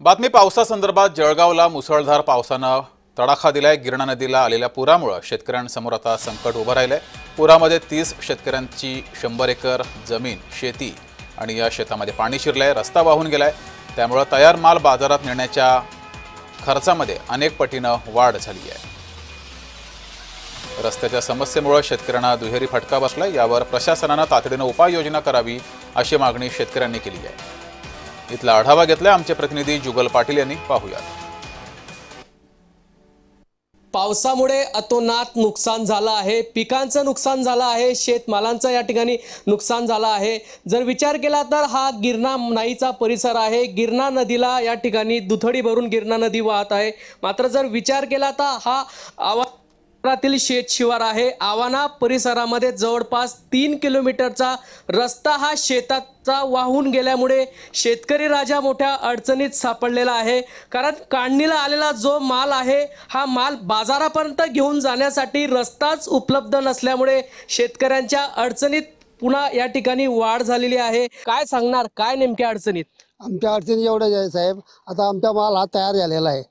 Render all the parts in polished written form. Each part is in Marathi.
बातमी पावसासंदर्भात जळगावला मुसळधार पावसानं तडाखा दिलाय। गिरणा नदीला आलेल्या पुरामुळे शेतकऱ्यांसमोर आता संकट उभं राहिलंय। पुरामध्ये 30 शेतकऱ्यांची 100 एकर जमीन शेती आणि या शेतामध्ये पाणी शिरलंय, रस्ता वाहून गेलाय। त्यामुळे तयार माल बाजारात नेण्याच्या खर्चामध्ये अनेक पटीनं वाढ झाली आहे। रस्त्याच्या समस्येमुळे शेतकऱ्यांना दुहेरी फटका बसलाय। यावर प्रशासनानं तातडीनं उपाययोजना करावी अशी मागणी शेतकऱ्यांनी केली आहे। इथला आढावा घेतलाय आमचे प्रतिनिधी जुगल पाटील यांनी। पाहूया। पावसामुळे अतोनात नुकसान झालं आहे, पिकांचं नुकसान झालं आहे, शेतमालांचं या ठिकाणी नुकसान झालं आहे। जर विचार केला तर हा गिरणा नाईचा परिसर आहे। गिरणा नदीला या ठिकाणी दुथडी भरून गिरणा नदी वाहत आहे। मात्र जर विचार केला तर हा आव्हानातील शेत शिवार आहे। आव्हाना परिसरामध्ये जवळपास 3 किलोमीटरचा रस्ता हा शेताचा वाहून गेल्यामुळे शेतकरी राजा मोठ्या अडचणीत सापडलेला आहे। कारण काढणीला आलेला जो माल आहे हा माल बाजारापर्यंत घेऊन जाण्यासाठी रस्ताच उपलब्ध नसल्यामुळे शेतकऱ्यांच्या अडचणीत पुन्हा या ठिकाणी वाढ झालेली आहे। काय सांगणार, काय नेमक्या अडचणीत? आमच्या अडचणी एवढ्या आहे साहेब, आता आमचा माल हा तयार झालेला आहे।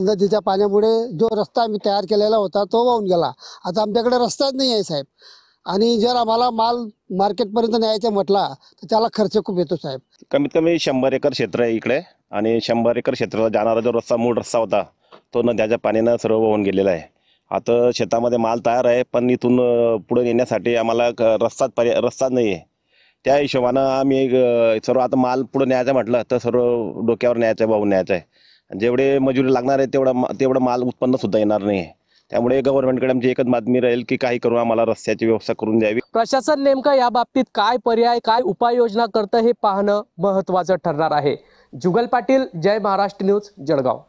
नदीच्या पाण्यामुळे जो रस्ता आम्ही तयार केलेला होता तो वाहून गेला। आता आमच्याकडे रस्ताच नाही आहे साहेब, आणि जर आम्हाला माल मार्केटपर्यंत न्यायचं म्हटला तर त्याला खर्च खूप येतो साहेब। कमीत कमी 100 एकर क्षेत्र आहे इकडे, आणि 100 एकर क्षेत्राला जाणारा जो रस्ता मूळ रस्ता होता तो नद्याच्या पाण्यानं सर्व वाहून गेलेला आहे। आता शेतामध्ये माल तयार आहे, पण इथून पुढे नेण्यासाठी आम्हाला रस्ताच नाही आहे। त्या हिशोबानं आम्ही सर्व आता माल पुढे न्यायचं म्हटलं तर सर्व डोक्यावर न्यायचं आहे, वाहून न्यायचं आहे। जेवढे मजुरी लागणार आहे तेवढं माल उत्पन्न सुद्धा येणार नाही आहे। त्यामुळे गव्हर्नमेंटकडे आमची एकच मागणी राहील की काही करून आम्हाला रस्त्याची व्यवस्था करून द्यावी। प्रशासन नेमकं या बाबतीत काय पर्याय, काय उपाययोजना करतं हे पाहणं महत्त्वाचं ठरणार आहे। जुगल पाटील, जय महाराष्ट्र न्यूज, जळगाव।